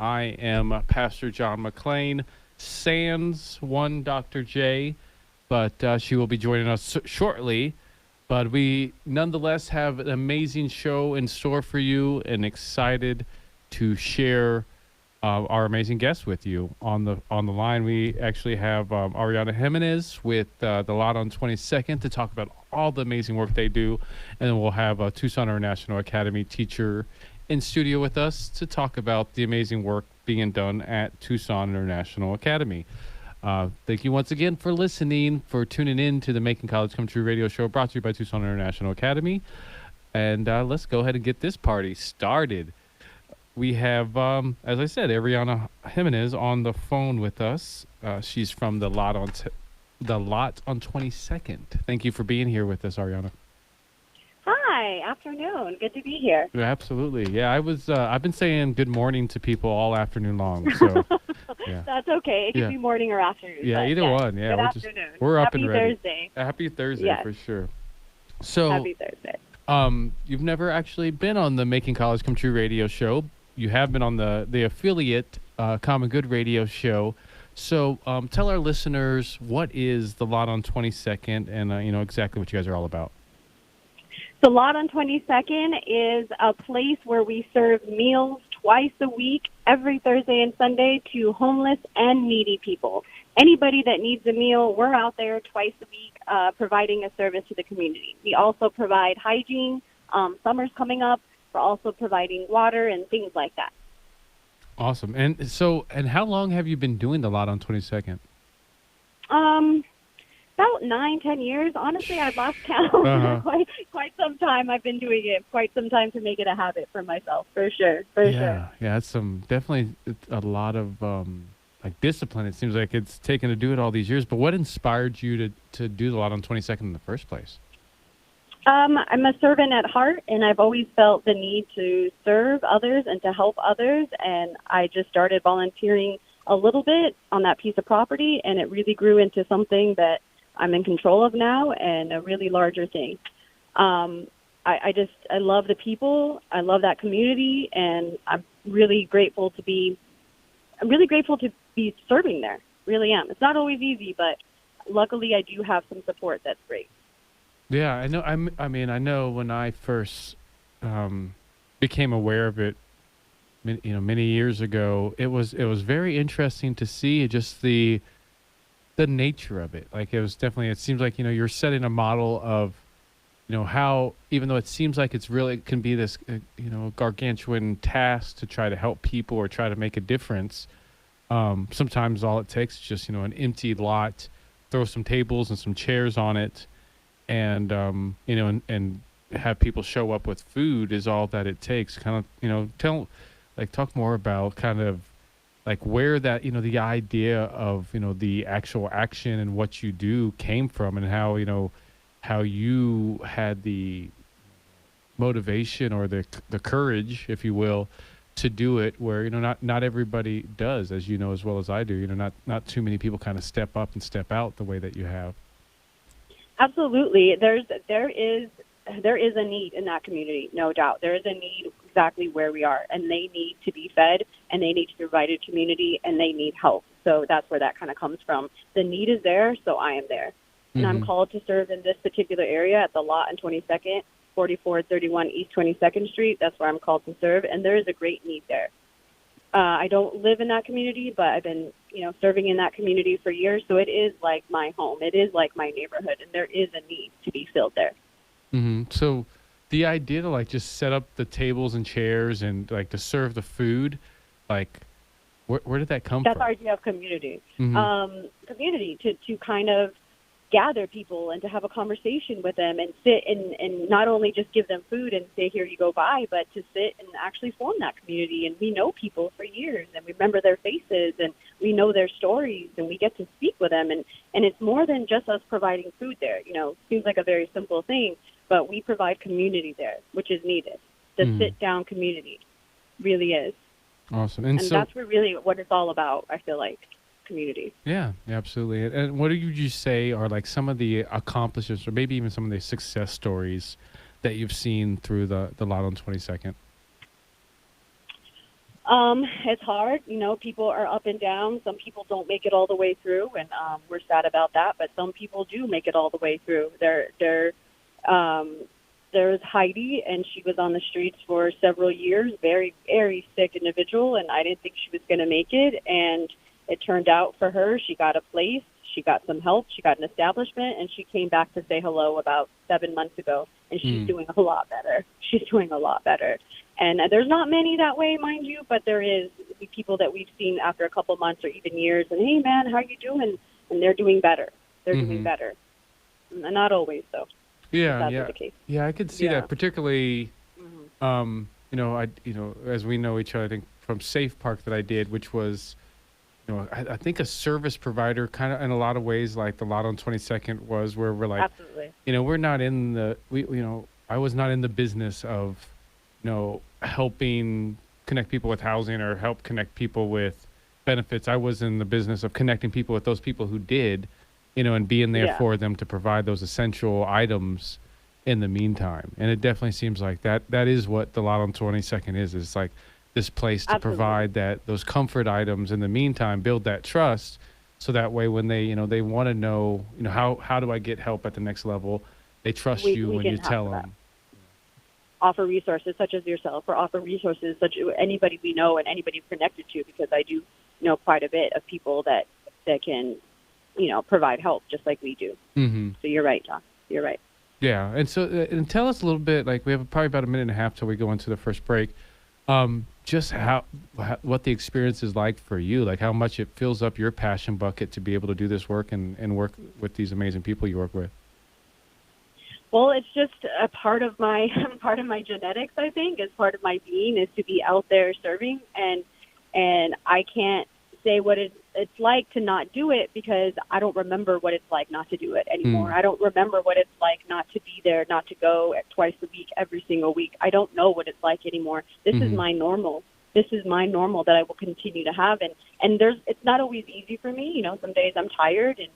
I am Pastor John McLean, sans one Dr. J, but she will be joining us shortly. But we nonetheless have an amazing show in store for you and excited to share our amazing guests with you. On the line, we actually have Ariana Jimenez with the Lot on 22nd to talk about all the amazing work they do. And then we'll have a Tucson International Academy teacher in studio with us to talk about the amazing work being done at Tucson International Academy. Thank you once again for listening, for tuning in to the Making College Come True radio show brought to you by Tucson International Academy. And let's go ahead and get this party started. We have, as I said, Ariana Jimenez on the phone with us. She's from the Lot on 22nd. Thank you for being here with us, Ariana. Hi, afternoon. Good to be here. Yeah, absolutely. Yeah, I've been saying good morning to people all afternoon long. So, yeah. That's okay. It could be morning or afternoon. Yeah, either one. Yeah, good afternoon. We're up Happy and ready. Thursday. Happy Thursday, yes. for sure. So, Happy Thursday. You've never actually been on the Making College Come True radio show. You have been on the affiliate Common Good radio show. So tell our listeners, what is the Lot on 22nd and exactly what you guys are all about. The Lot on 22nd is a place where we serve meals twice a week, every Thursday and Sunday, to homeless and needy people. Anybody that needs a meal, we're out there twice a week providing a service to the community. We also provide hygiene. Summer's coming up. We're also providing water and things like that. Awesome. And how long have you been doing the Lot on 22nd? About 9-10 years. Honestly, I've lost count. Quite some time I've been doing it. Quite some time to make it a habit for myself, for sure. Yeah, it's definitely a lot of discipline. It seems like it's taken to do it all these years. But what inspired you to do the Lot on 22nd in the first place? I'm a servant at heart, and I've always felt the need to serve others and to help others. And I just started volunteering a little bit on that piece of property, and it really grew into something that I'm in control of now and a really larger thing. I love the people. I love that community, and I'm really grateful to be serving there. Really am. It's not always easy, but luckily I do have some support that's great. Yeah, I know. I know when I first became aware of it, many years ago, it was very interesting to see just the nature of it. Like it seems like you're setting a model of how, even though it seems like it can be this gargantuan task to try to help people or try to make a difference. Sometimes all it takes is just an empty lot, throw some tables and some chairs on it. And and have people show up with food is all that it takes. Kind of, talk more about kind of like where that, the idea of, the actual action and what you do came from, and how you had the motivation or the courage, if you will, to do it, where, not everybody does, as you know, as well as I do, not too many people kind of step up and step out the way that you have. Absolutely. There is a need in that community, no doubt. There is a need exactly where we are, and they need to be fed, and they need to be provided community, and they need help. So that's where that kind of comes from. The need is there, so I am there. And I'm called to serve in this particular area at the Lot on 22nd, 4431 East 22nd Street. That's where I'm called to serve, and there is a great need there. I don't live in that community, but I've been, serving in that community for years. So it is like my home. It is like my neighborhood, and there is a need to be filled there. Mm-hmm. So the idea to just set up the tables and chairs and to serve the food, where did that come from? That's our idea of community. Mm-hmm. Community to kind of gather people and to have a conversation with them and sit and not only just give them food and say, here you go, bye, but to sit and actually form that community. And we know people for years, and we remember their faces, and we know their stories, and we get to speak with them. And it's more than just us providing food there. It seems like a very simple thing, but we provide community there, which is needed. The sit-down community really is. Awesome. And so that's really what it's all about, I feel like. Community. Yeah, absolutely. And what would you say are some of the accomplishments, or maybe even some of the success stories that you've seen through the Lot on 22nd? It's hard. People are up and down. Some people don't make it all the way through, and we're sad about that. But some people do make it all the way through. Um, there's Heidi, and she was on the streets for several years, very, very sick individual, and I didn't think she was going to make it. And it turned out for her, she got a place, she got some help, she got an establishment, and she came back to say hello about 7 months ago, and she's doing a lot better. She's doing a lot better. And there's not many that way, mind you, but there is people that we've seen after a couple months or even years, and hey, man, how you doing? And they're doing better. They're doing better. Not always, though. Yeah, That's the case. Yeah, I could see that, particularly, as we know each other, I think from Safe Park that I did, which was, I think a service provider kind of in a lot of ways like the Lot on 22nd was, where we're like, absolutely. We're not in the, I was not in the business of, helping connect people with housing or help connect people with benefits. I was in the business of connecting people with those people who did, and being there for them to provide those essential items in the meantime. And it definitely seems like that is what the Lot on 22nd is. It's like this place to provide those comfort items in the meantime, build that trust. So that way when they, they want to know, how do I get help at the next level? They trust you when you tell them. Offer resources such as yourself, or offer resources such as anybody we know and anybody connected to, because I do know quite a bit of people that can, provide help just like we do. So you're right, John. You're right. Yeah. And so, and tell us a little bit, like we have probably about a minute and a half till we go into the first break. Just what the experience is like for you, like how much it fills up your passion bucket to be able to do this work and work with these amazing people you work with. Well, it's just a part of my genetics. I think, as part of my being, is to be out there serving, and I can't say what it's like to not do it, because I don't remember what it's like not to do it anymore. I don't remember what it's like not to be there, not to go twice a week, every single week. I don't know what it's like anymore. This is my normal. This is my normal that I will continue to have, and it's not always easy for me. Some days I'm tired, and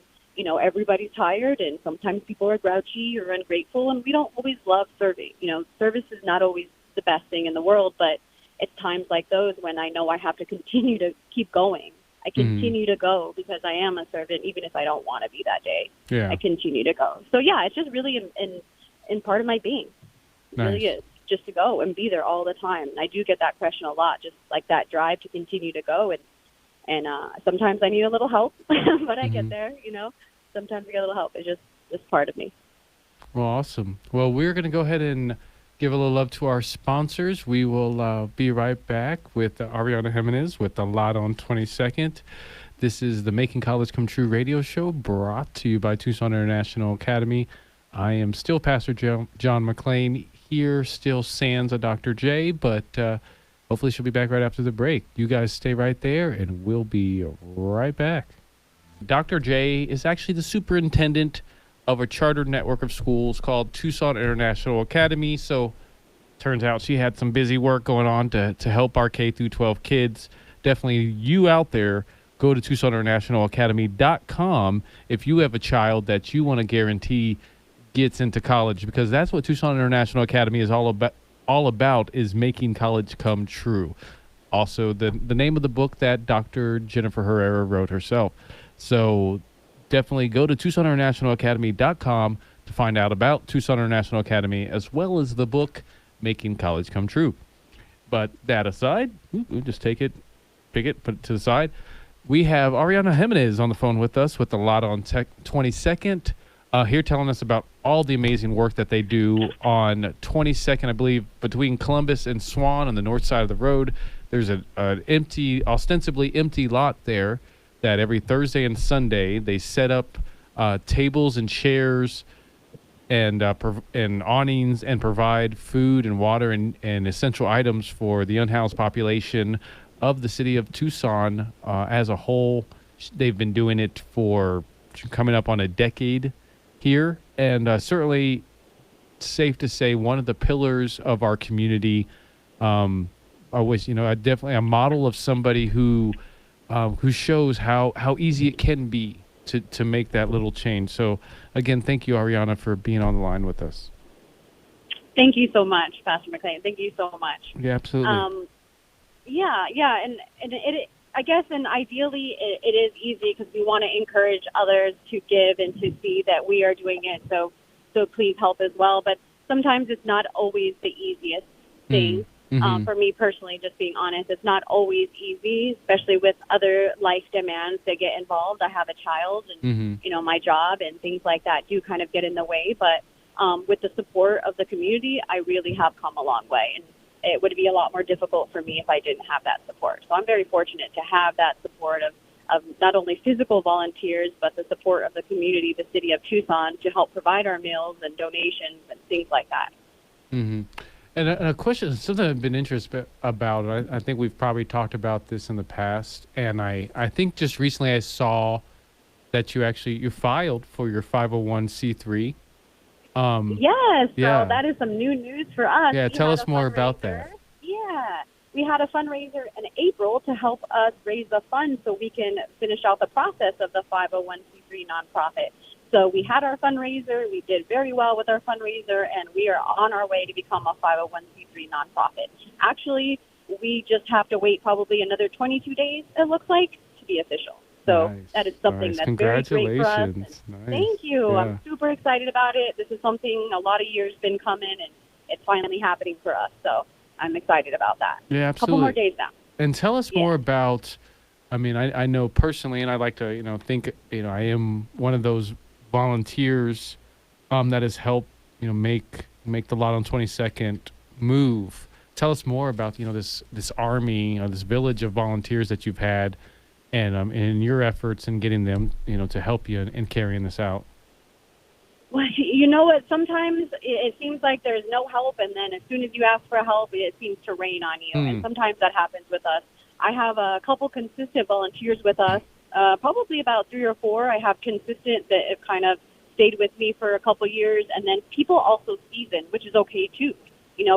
everybody's tired, and sometimes people are grouchy or ungrateful, and we don't always love serving. Service is not always the best thing in the world, but it's times like those when I know I have to continue to keep going. I continue to go because I am a servant, even if I don't want to be that day. Yeah. I continue to go. So, yeah, it's just really in part of my being. It really is, just to go and be there all the time. And I do get that question a lot, just like that drive to continue to go. And sometimes I need a little help, but I get there, Sometimes I get a little help. It's just part of me. Well, awesome. Well, we're going to go ahead and give a little love to our sponsors. We will be right back with Ariana Jimenez with the Lot on 22nd. This is the Making College Come True radio show, brought to you by Tucson International Academy. I am still Pastor John McClain, here still sans a Dr. J, but hopefully she'll be back right after the break. You guys stay right there, and we'll be right back. Dr. J is actually the superintendent of a chartered network of schools called Tucson International Academy. So turns out she had some busy work going on to help our K through 12 kids. Definitely you out there, go to TucsonInternationalAcademy.com if you have a child that you want to guarantee gets into college, because that's what Tucson International Academy is all about is making college come true. Also, the name of the book that Dr. Jennifer Herrera wrote herself. So definitely go to TucsonInternationalAcademy.com to find out about Tucson International Academy, as well as the book, Making College Come True. But that aside, we'll just pick it, put it to the side. We have Ariana Jimenez on the phone with us with the Lot on 22nd, here telling us about all the amazing work that they do on 22nd, I believe, between Columbus and Swan on the north side of the road. There's an ostensibly empty lot there that every Thursday and Sunday they set up tables and chairs and awnings and provide food and water and essential items for the unhoused population of the city of Tucson as a whole. They've been doing it for coming up on a decade here, and certainly safe to say one of the pillars of our community. I wish, definitely a model of somebody who shows how easy it can be to make that little change. So again, thank you, Ariana, for being on the line with us. Thank you so much, Pastor McClain. Thank you so much. Yeah, absolutely. yeah, and I guess, and ideally, it is easy because we want to encourage others to give and to see that we are doing it. So please help as well. But sometimes it's not always the easiest Mm. thing. Mm-hmm. For me personally, just being honest, it's not always easy, especially with other life demands that get involved. I have a child, and Mm-hmm. my job and things like that do kind of get in the way. But with the support of the community, I really have come a long way. And it would be a lot more difficult for me if I didn't have that support. So I'm very fortunate to have that support of not only physical volunteers, but the support of the community, the city of Tucson, to help provide our meals and donations and things like that. Mm-hmm. And a question, something I've been interested about, I think we've probably talked about this in the past, and I think just recently I saw that you filed for your 501c3. Yes, so Yeah. that is some new news for us. Yeah, We tell had a us more about fundraiser. that. Yeah, we had a fundraiser in April to help us raise the funds so we can finish out the process of the 501c3 nonprofit. So we had our fundraiser. We did very well with our fundraiser, and we are on our way to become a 501c3 nonprofit. Actually, we just have to wait probably another 22 days, it looks like, to be official. So Nice. that is something Nice. that's very great for us. And Congratulations. Nice. thank you. Yeah. I'm super excited about it. This is something a lot of years been coming, and it's finally happening for us. So I'm excited about that. Yeah, A couple more absolutely. days now. And tell us Yeah. more about, I mean, I know personally, and I like to, think, I am one of those volunteers that has helped, make the Lot on 22nd move. Tell us more about, this army, this village of volunteers that you've had, and your efforts in getting them, to help you in carrying this out. Well, you know what? Sometimes it seems like there's no help, and then as soon as you ask for help, it seems to rain on you. And sometimes that happens with us. I have a couple consistent volunteers with us, probably about 3 or 4. I have consistent that have kind of stayed with me for a couple years, and then people also season, which is okay too.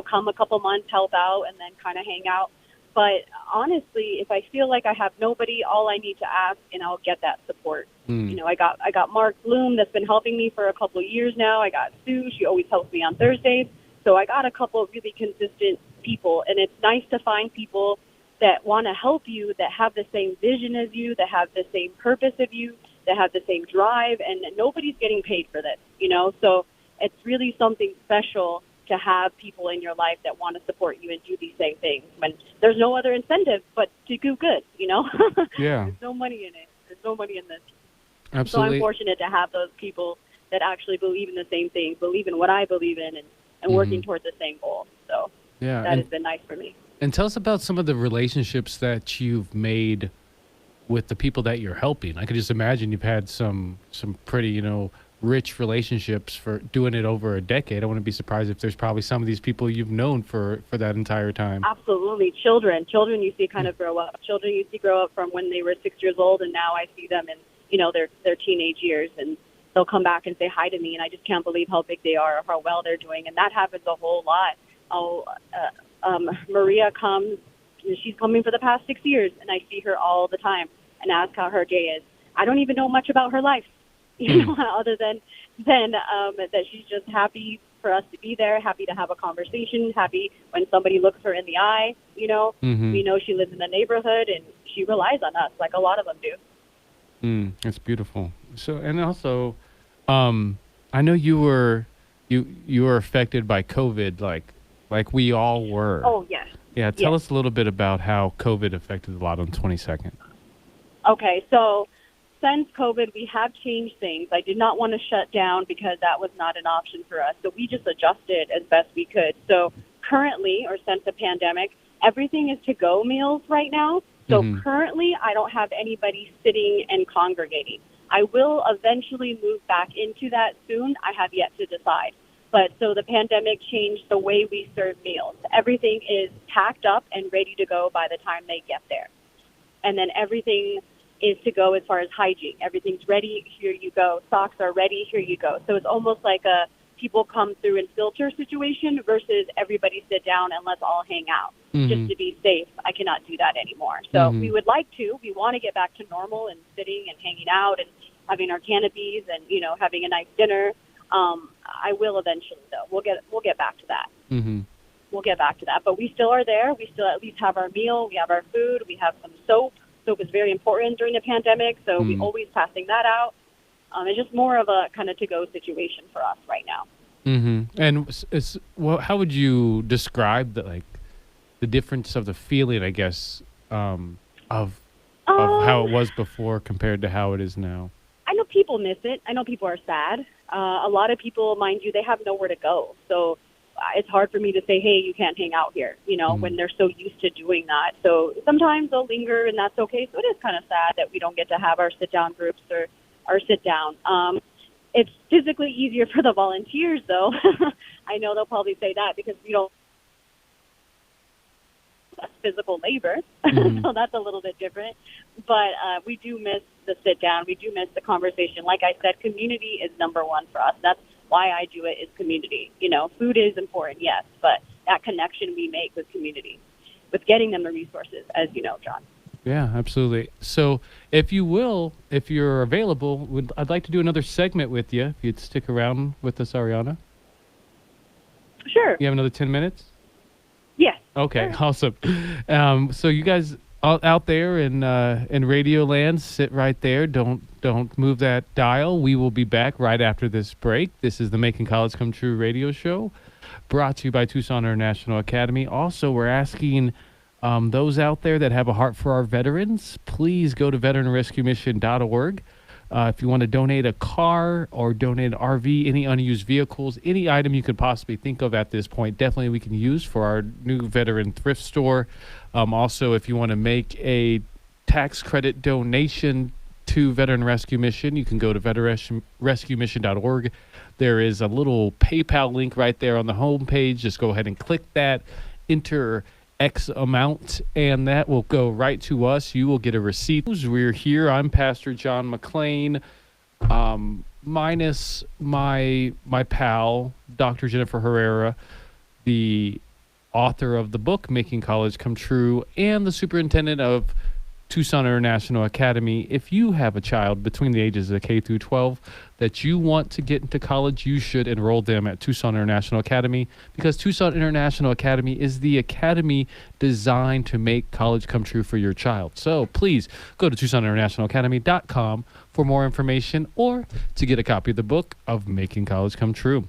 Come a couple months, help out, and then kind of hang out. But honestly, if I feel like I have nobody, all I need to ask, and I'll get that support. I got Mark Bloom that's been helping me for a couple of years now. I got Sue; she always helps me on Thursdays. So I got a couple of really consistent people, and it's nice to find people that want to help you, that have the same vision as you, that have the same purpose of you, that have the same drive, and nobody's getting paid for this. So it's really something special to have people in your life that want to support you and do these same things when there's no other incentive but to do good, Yeah, There's no money in it. There's no money in this. So absolutely. I'm fortunate to have those people that actually believe in the same thing, believe in what I believe in, and working towards the same goal. So Yeah, that has been nice for me. and tell us about some of the relationships that you've made with the people that you're helping. I could just imagine you've had some pretty, rich relationships for doing it over a decade. I wouldn't be surprised if there's probably some of these people you've known for that entire time. Absolutely. Children you see kind of grow up. Children you see grow up from when they were 6 years old, and now I see them in, their teenage years, and they'll come back and say hi to me, and I just can't believe how big they are or how well they're doing. And that happens a whole lot. Maria comes, she's coming for the past 6 years, and I see her all the time and ask how her day is. I don't even know much about her life, other than that she's just happy for us to be there, happy to have a conversation, happy when somebody looks her in the eye. We know she lives in the neighborhood, and she relies on us like a lot of them do. That's beautiful. So, and also, I know you were affected by COVID, like we all were. Oh, yes. Yeah, tell us a little bit about how COVID affected the Lot on 22nd. Okay, so since COVID, we have changed things. I did not want to shut down because that was not an option for us. So we just adjusted as best we could. So currently, or since the pandemic, everything is to-go meals right now. So currently, I don't have anybody sitting and congregating. I will eventually move back into that soon. I have yet to decide. But so the pandemic changed the way we serve meals. Everything is packed up and ready to go by the time they get there. And then everything is to go as far as hygiene. Everything's ready, here you go. Socks are ready, here you go. So it's almost like a people come through and filter situation versus everybody sit down and let's all hang out just to be safe. I cannot do that anymore. So we would like to. We want to get back to normal and sitting and hanging out and having our canopies and, having a nice dinner. I will eventually, though. We'll get back to that. we'll get back to that. But we still are there. We still at least have our meal. We have our food. We have some soap. Soap is very important during the pandemic, so we always passing that out. It's just more of a kind of to-go situation for us right now. Mm-hmm. And how would you describe the difference of the feeling, I guess, of how it was before compared to how it is now? I know people miss it. I know people are sad. A lot of people, mind you, they have nowhere to go. So it's hard for me to say, hey, you can't hang out here, when they're so used to doing that. So sometimes they'll linger, and that's okay. So it is kind of sad that we don't get to have our sit-down groups or our sit-down. It's physically easier for the volunteers, though. I know they'll probably say that because we don't have physical labor, so that's a little bit different. But we do miss the sit-down. We do miss the conversation. Like I said, community is number one for us. That's why I do it, is community. Food is important, yes, but that connection we make with community, with getting them the resources, as you know, John. Yeah, absolutely. So if you're available, I'd like to do another segment with you. If you'd stick around with us, Ariana. Sure. You have another 10 minutes? Yes. Okay, sure. Awesome. So you guys out there in Radio Land, sit right there. Don't move that dial. We will be back right after this break. This is the Making College Come True radio show, brought to you by Tucson International Academy. Also, we're asking those out there that have a heart for our veterans, please go to veteranrescuemission.org. If you want to donate a car or donate an RV, any unused vehicles, any item you could possibly think of at this point, definitely we can use for our new veteran thrift store. Also, if you want to make a tax credit donation to Veteran Rescue Mission, you can go to veteranrescuemission.org. There is a little PayPal link right there on the home page. Just go ahead and click that, enter X amount, and that will go right to us. You will get a receipt. We're here. I'm Pastor John McClain, minus my pal, Dr. Jennifer Herrera, the author of the book Making College Come True, and the superintendent of Tucson International Academy. If you have a child between the ages of K through 12 that you want to get into college, you should enroll them at Tucson International Academy, because Tucson International Academy is the academy designed to make college come true for your child. So please go to TucsonInternationalAcademy.com for more information or to get a copy of the book of Making College Come True.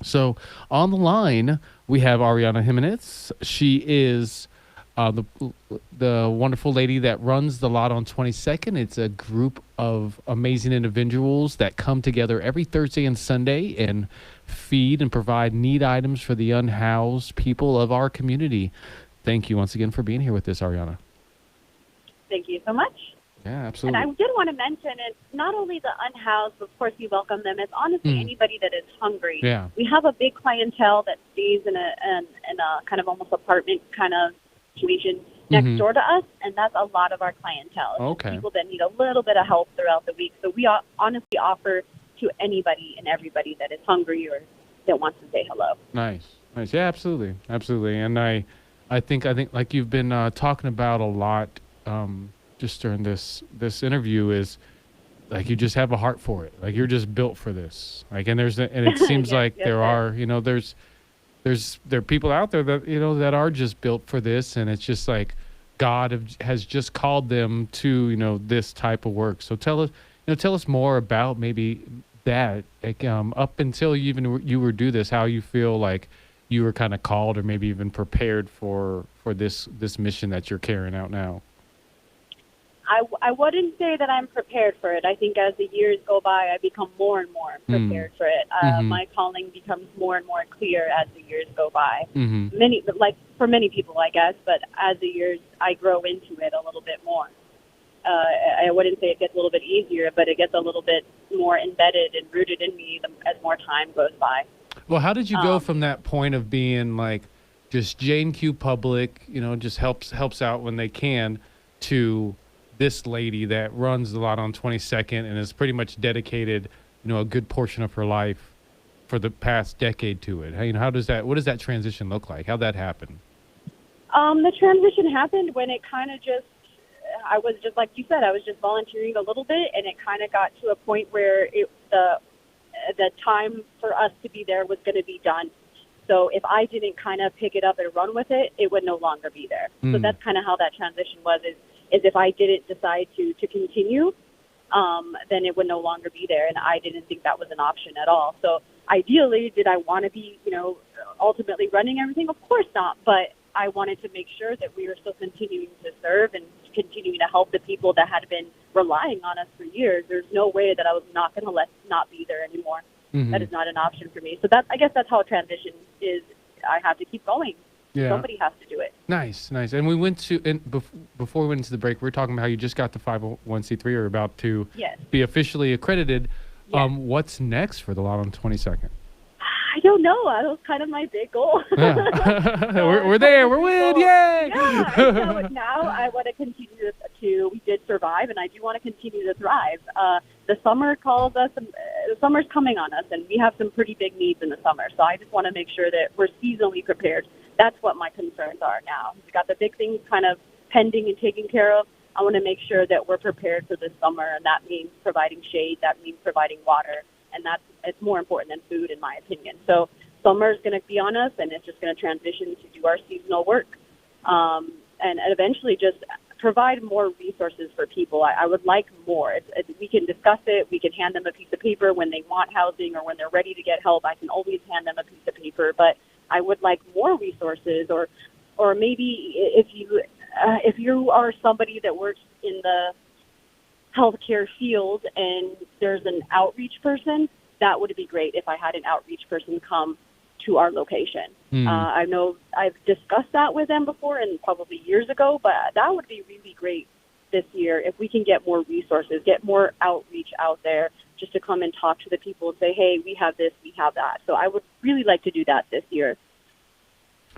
So on the line, we have Ariana Jimenez. She is the wonderful lady that runs the lot on 22nd. It's a group of amazing individuals that come together every Thursday and Sunday and feed and provide need items for the unhoused people of our community. Thank you once again for being here with us, Ariana. Thank you so much. Yeah, absolutely. And I did want to mention, it's not only the unhoused, of course we welcome them, it's honestly anybody that is hungry. Yeah. We have a big clientele that stays in a kind of almost apartment kind of situation next door to us, and that's a lot of our clientele. Okay. People that need a little bit of help throughout the week. So we honestly offer to anybody and everybody that is hungry or that wants to say hello. Nice. Yeah, absolutely. And I think like you've been talking about a lot just during this interview, is like you just have a heart for it. Like you're just built for this. Like, and it seems like there are there are people out there that that are just built for this, and it's just like God has just called them to this type of work. So tell us more about maybe that, like, up until you were do this, how you feel like you were kind of called or maybe even prepared for this mission that you're carrying out now. I wouldn't say that I'm prepared for it. I think as the years go by, I become more and more prepared for it. My calling becomes more and more clear as the years go by. For many people, I guess, but as the years, I grow into it a little bit more. I wouldn't say it gets a little bit easier, but it gets a little bit more embedded and rooted in me as more time goes by. Well, how did you go from that point of being like just J&Q Public, just helps out when they can, to this lady that runs the lot on 22nd and has pretty much dedicated, a good portion of her life for the past decade to it? What does that transition look like? How'd that happen? The transition happened when it kind of I was just, like you said, I was just volunteering a little bit, and it kind of got to a point where the time for us to be there was going to be done. So if I didn't kind of pick it up and run with it, it would no longer be there. So that's kind of how that transition was, is if I didn't decide to continue, then it would no longer be there. And I didn't think that was an option at all. So ideally, did I want to be, ultimately running everything? Of course not. But I wanted to make sure that we were still continuing to serve and continuing to help the people that had been relying on us for years. There's no way that I was not going to let not be there anymore. That is not an option for me. So I guess that's how a transition is. I have to keep going. Yeah. Somebody has to do it. Nice. And we went to, before we went into the break, we were talking about how you just got the 501c3 or about to be officially accredited. Yes. What's next for the Lot on 22nd? I don't know. That was kind of my big goal. Yeah. we're there. We're winning. Yay! Yeah. So now I want to continue we did survive, and I do want to continue to thrive. The summer calls us, and the summer's coming on us, and we have some pretty big needs in the summer. So I just want to make sure that we're seasonally prepared. That's what my concerns are now. We've got the big things kind of pending and taken care of. I want to make sure that we're prepared for this summer, and that means providing shade. That means providing water. And it's more important than food, in my opinion. So summer is going to be on us, and it's just going to transition to do our seasonal work, and eventually just provide more resources for people. I would like more. We can discuss it. We can hand them a piece of paper when they want housing or when they're ready to get help. I can always hand them a piece of paper, but I would like more resources, or maybe if you are somebody that works in the healthcare field and there's an outreach person, that would be great if I had an outreach person come to our location. I know I've discussed that with them before and probably years ago, but that would be really great this year if we can get more resources, get more outreach out there just to come and talk to the people and say, hey, we have this, we have that. So I would really like to do that this year.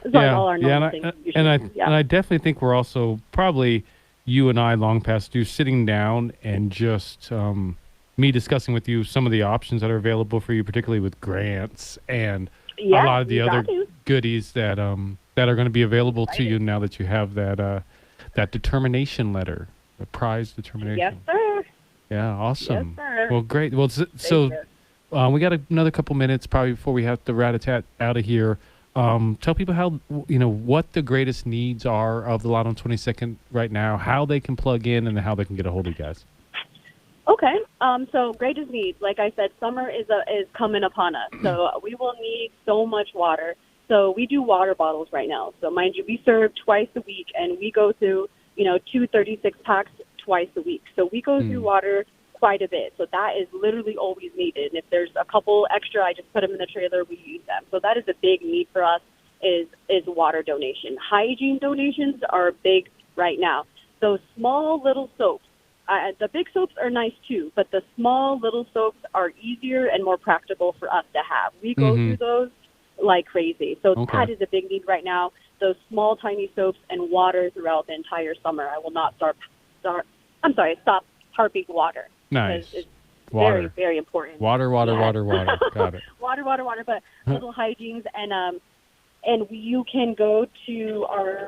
And I definitely think we're also probably, you and I, long past due, sitting down and just me discussing with you some of the options that are available for you, particularly with grants and a lot of the other goodies that are going to be available to you now that you have that determination letter, the prize determination. Yes, sir. Yeah, awesome. Yes, sir. Well, great. Well, so we got another couple minutes probably before we have to rat-a-tat out of here. Tell people how, what the greatest needs are of the Lot on 22nd right now, how they can plug in, and how they can get a hold of you guys. Okay. So greatest needs, like I said, summer is coming upon us. So we will need so much water. So we do water bottles right now. So mind you, we serve twice a week, and we go through, 2 36-packs twice a week. So we go through water quite a bit. So that is literally always needed. And if there's a couple extra, I just put them in the trailer, we use them. So that is a big need for us is water donation. Hygiene donations are big right now. Those small little soaps, the big soaps are nice too, but the small little soaps are easier and more practical for us to have. We go through those like crazy. So that is a big need right now. Those small, tiny soaps and water throughout the entire summer. I will not stop harping water. Nice. It's water. Very, very important. Water. Got it. water. But little hygienes, and you can go to our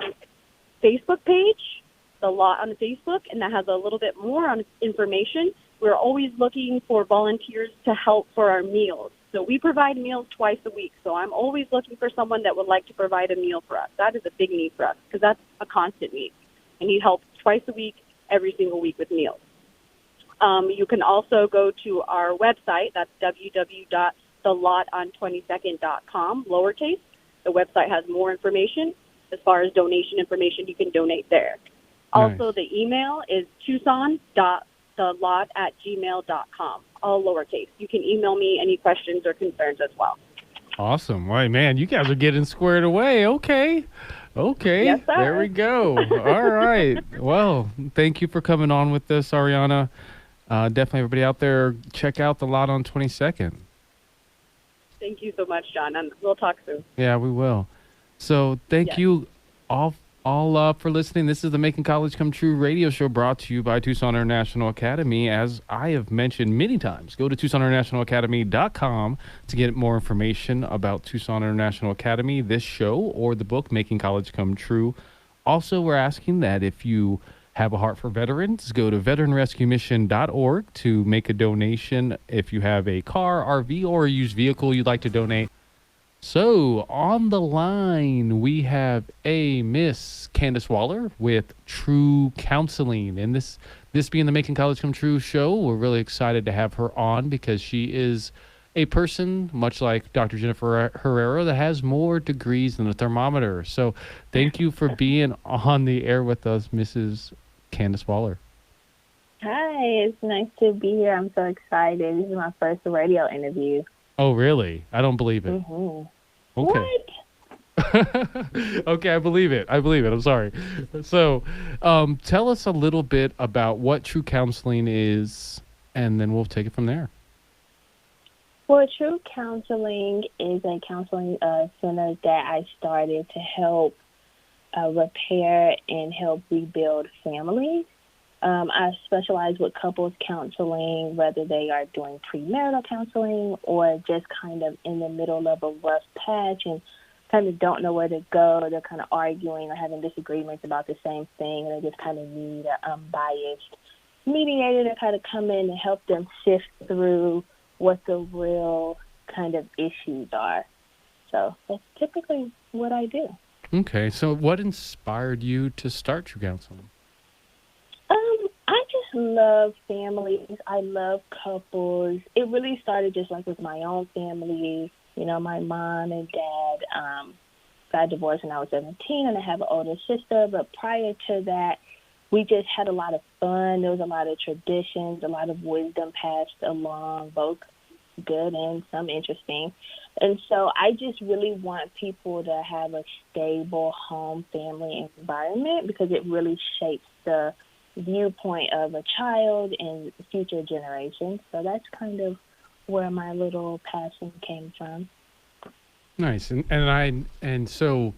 Facebook page, the Lot on Facebook, and that has a little bit more on information. We're always looking for volunteers to help for our meals. So we provide meals twice a week. So I'm always looking for someone that would like to provide a meal for us. That is a big need for us because that's a constant need. I need help twice a week, every single week with meals. You can also go to our website. That's www.theloton22nd.com, lowercase. The website has more information. As far as donation information, you can donate there. Nice. Also, the email is tucson.thelot@gmail.com, all lowercase. You can email me any questions or concerns as well. Awesome. Well, man, you guys are getting squared away. Okay. Yes, sir. There we go. All right. Well, thank you for coming on with us, Ariana. Definitely everybody out there, check out the Lot on 22nd. Thank you so much, John, and we'll talk soon. Yeah, we will. So thank you all for listening. This is the Making College Come True radio show brought to you by Tucson International Academy. As I have mentioned many times, go to TucsonInternationalAcademy.com to get more information about Tucson International Academy, this show, or the book Making College Come True. Also, we're asking that if you have a heart for veterans, go to veteranrescuemission.org to make a donation if you have a car, RV, or a used vehicle you'd like to donate. So on the line, we have a Miss Candice Waller with True Counseling, and this being the Making College Come True show, we're really excited to have her on because she is a person much like Dr. Jennifer Herrera that has more degrees than a thermometer. So thank you for being on the air with us, Mrs. Candice Waller. Hi, it's nice to be here. I'm so excited. This is my first radio interview. Oh, really? I don't believe it. Mm-hmm. Okay. What? Okay, I believe it. I believe it. I'm sorry. So, tell us a little bit about what True Counseling is, and then we'll take it from there. Well, True Counseling is a counseling center that I started to help repair and help rebuild families. I specialize with couples counseling, whether they are doing premarital counseling or just kind of in the middle of a rough patch and kind of don't know where to go. They're kind of arguing or having disagreements about the same thing, and they just kind of need an unbiased mediator to kind of come in and help them sift through what the real kind of issues are. So that's typically what I do. Okay, so what inspired you to start True Counseling? I just love families. I love couples. It really started just like with my own family. You know, my mom and dad got divorced when I was 17, and I have an older sister. But prior to that, we just had a lot of fun. There was a lot of traditions, a lot of wisdom passed along, both good and some interesting. And so I just really want people to have a stable home family environment because it really shapes the viewpoint of a child and future generations. So that's kind of where my little passion came from. Nice, and so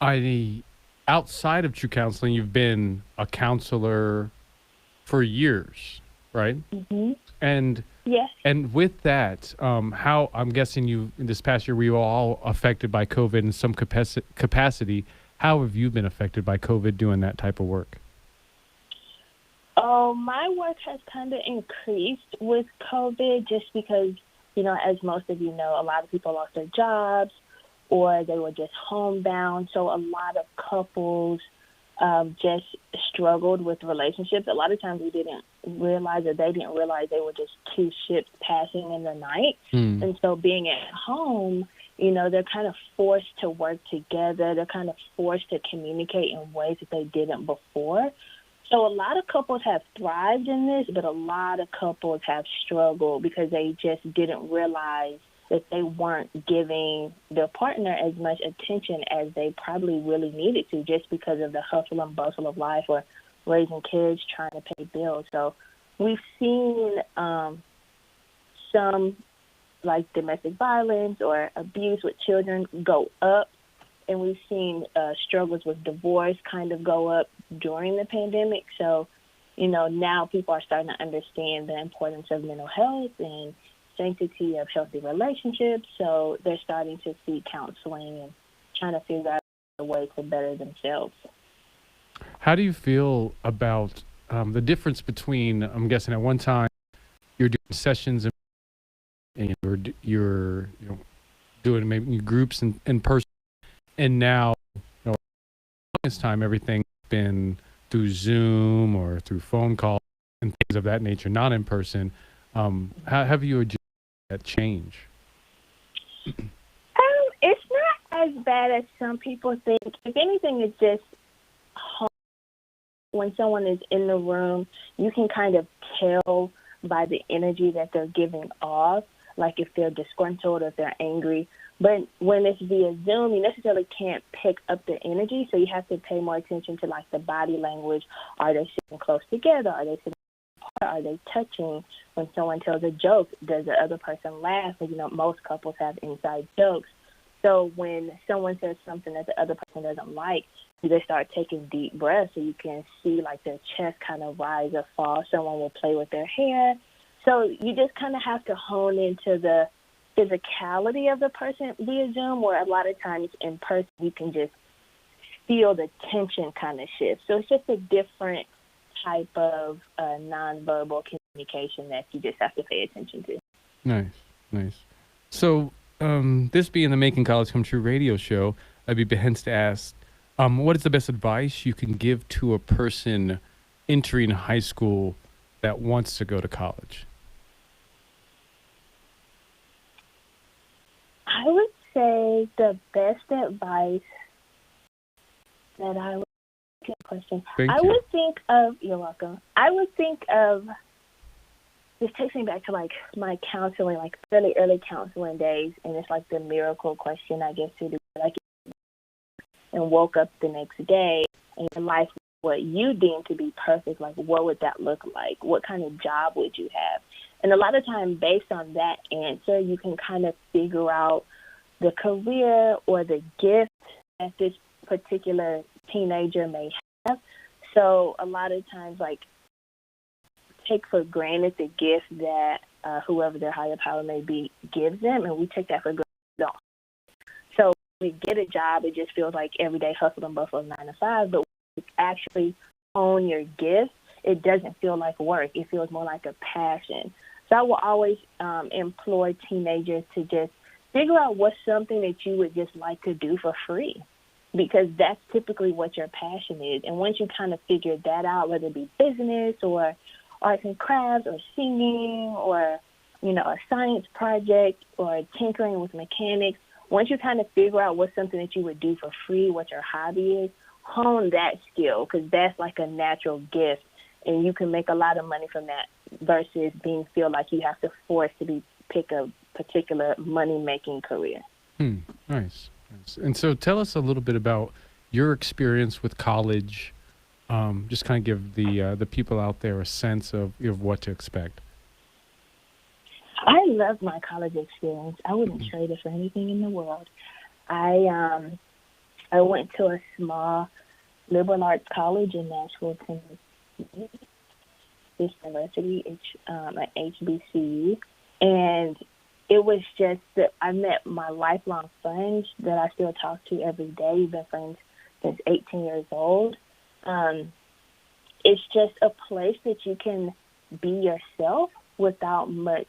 I outside of True Counseling, you've been a counselor for years, right? Mm-hmm. And Yes. and with that, how I'm guessing you in this past year we were all affected by COVID in some capacity. How have you been affected by COVID doing that type of work? Oh, my work has kind of increased with COVID just because, you know, as most of you know, a lot of people lost their jobs or they were just homebound. So a lot of couples just struggled with relationships. A lot of times we didn't realize or they didn't realize they were just two ships passing in the night. And so being at home, you know, they're kind of forced to work together. They're kind of forced to communicate in ways that they didn't before. So a lot of couples have thrived in this, but a lot of couples have struggled because they just didn't realize that they weren't giving their partner as much attention as they probably really needed to just because of the hustle and bustle of life or raising kids, trying to pay bills. So we've seen some like domestic violence or abuse with children go up. And we've seen struggles with divorce kind of go up during the pandemic. So, you know, now people are starting to understand the importance of mental health and sanctity of healthy relationships. So they're starting to seek counseling and trying to figure out a way to better themselves. How do you feel about the difference between, I'm guessing at one time you're doing sessions and you're doing maybe groups in person, and now, this time everything's been through Zoom or through phone calls and things of that nature, not in person. How have you adjusted that change? It's not as bad as some people think. If anything, it's just hard. When someone is in the room, you can kind of tell by the energy that they're giving off, like if they're disgruntled or if they're angry. But when it's via Zoom, you necessarily can't pick up the energy, so you have to pay more attention to, like, the body language. Are they sitting close together? Are they sitting apart? Are they touching? When someone tells a joke, does the other person laugh? You know, most couples have inside jokes. So when someone says something that the other person doesn't like, they start taking deep breaths, so you can see, like, their chest kind of rise or fall. Someone will play with their hair. So you just kind of have to hone into the physicality of the person via Zoom, where a lot of times in person you can just feel the tension kind of shift. So it's just a different type of nonverbal communication that you just have to pay attention to. Nice. So this being the Making College Come True radio show, I'd be behest to ask, what is the best advice you can give to a person entering high school that wants to go to college? I would say the best advice that I would good question. Thank I you. would think of you're welcome. I would think of this takes me back to like my counseling, like really early counseling days, and it's like the miracle question I guess to do like and woke up the next day and your life what you deem to be perfect, like what would that look like? What kind of job would you have? And a lot of times based on that answer you can kind of figure out the career or the gift that this particular teenager may have. So a lot of times, like, take for granted the gift that whoever their higher power may be gives them, and we take that for granted. So when we get a job, it just feels like everyday hustle and bustle of 9 to 5, but when you actually own your gift, it doesn't feel like work. It feels more like a passion. So I will always employ teenagers to just figure out what's something that you would just like to do for free, because that's typically what your passion is. And once you kind of figure that out, whether it be business or arts and crafts or singing or, you know, a science project or tinkering with mechanics, once you kind of figure out what's something that you would do for free, what your hobby is, hone that skill, because that's like a natural gift, and you can make a lot of money from that versus being feel like you have to force to pick a particular money-making career. Nice. And so tell us a little bit about your experience with college. Just kind of give the people out there a sense of what to expect. I love my college experience. I wouldn't trade it for anything in the world. I went to a small liberal arts college in Nashville, Tennessee. This university, it's an HBCU, and it was just that I met my lifelong friends that I still talk to every day. We've been friends since 18 years old. It's just a place that you can be yourself without much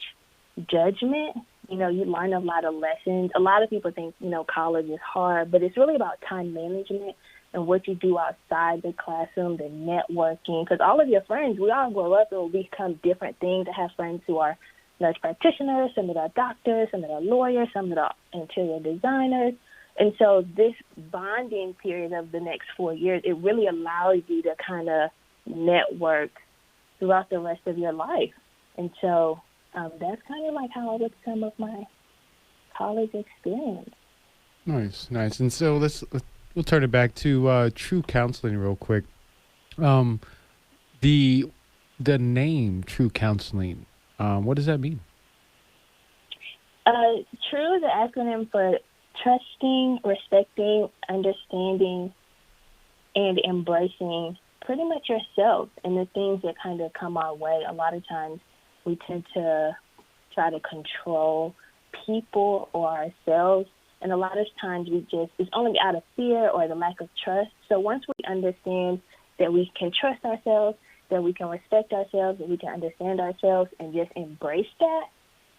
judgment. You know, you learn a lot of lessons. A lot of people think, you know, college is hard, but it's really about time management and what you do outside the classroom, the networking. Because all of your friends, we all grow up and we become different things. I have friends who are nurse practitioners, some that are doctors, some that are lawyers, some that are interior designers. And so this bonding period of the next 4 years, it really allows you to kind of network throughout the rest of your life. And so that's kind of like how I would sum up my college experience. Nice. And so we'll turn it back to True Counseling real quick. The name True Counseling, what does that mean? TRUE is the acronym for trusting, respecting, understanding, and embracing pretty much yourself and the things that kind of come our way. A lot of times we tend to try to control people or ourselves, and a lot of times it's only out of fear or the lack of trust. So once we understand that we can trust ourselves, that we can respect ourselves, that we can understand ourselves and just embrace that,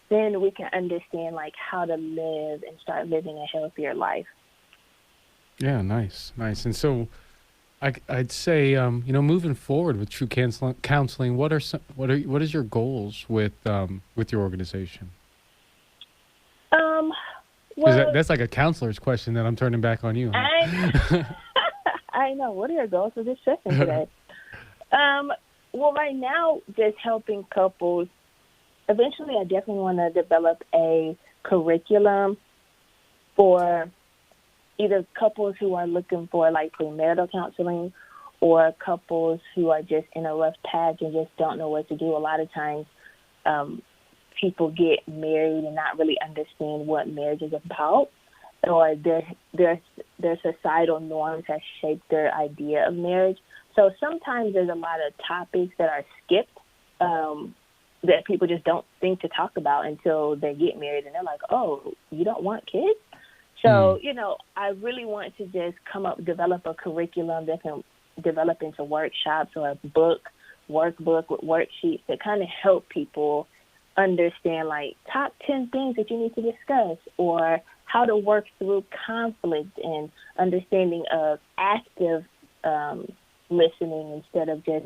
then we can understand like how to live and start living a healthier life. Yeah, nice. And so I'd say, moving forward with True Counseling, what is your goals with your organization? Well, that's like a counselor's question that I'm turning back on you. Huh? I know. What are your goals for this session today? Well, right now, just helping couples. Eventually, I definitely want to develop a curriculum for either couples who are looking for like premarital counseling or couples who are just in a rough patch and just don't know what to do. A lot of times people get married and not really understand what marriage is about, or their societal norms have shaped their idea of marriage. So sometimes there's a lot of topics that are skipped that people just don't think to talk about until they get married, and they're like, oh, you don't want kids? So, I really want to just develop a curriculum that can develop into workshops or a workbook with worksheets that kind of help people understand like top 10 things that you need to discuss, or how to work through conflict and understanding of active listening instead of just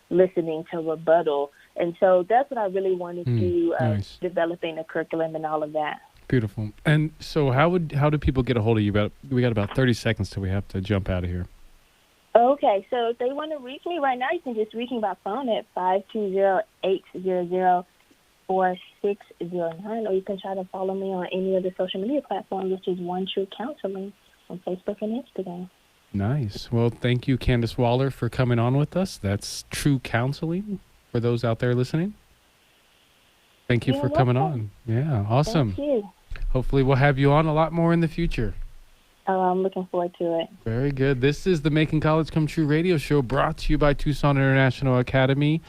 listening to rebuttal. And so that's what I really wanted to do, nice. developing the curriculum and all of that. Beautiful. And so how do people get a hold of you? We got about 30 seconds till we have to jump out of here. Okay, so if they want to reach me right now, you can just reach me by phone at 520-800-4609, or you can try to follow me on any of the social media platforms, which is One True Counseling on Facebook and Instagram. Nice. Well, thank you, Candice Waller, for coming on with us. That's True Counseling for those out there listening. Thank you for coming on. Yeah, awesome. Thank you. Hopefully we'll have you on a lot more in the future. Oh, I'm looking forward to it. Very good. This is the Making College Come True radio show, brought to you by Tucson International Academy.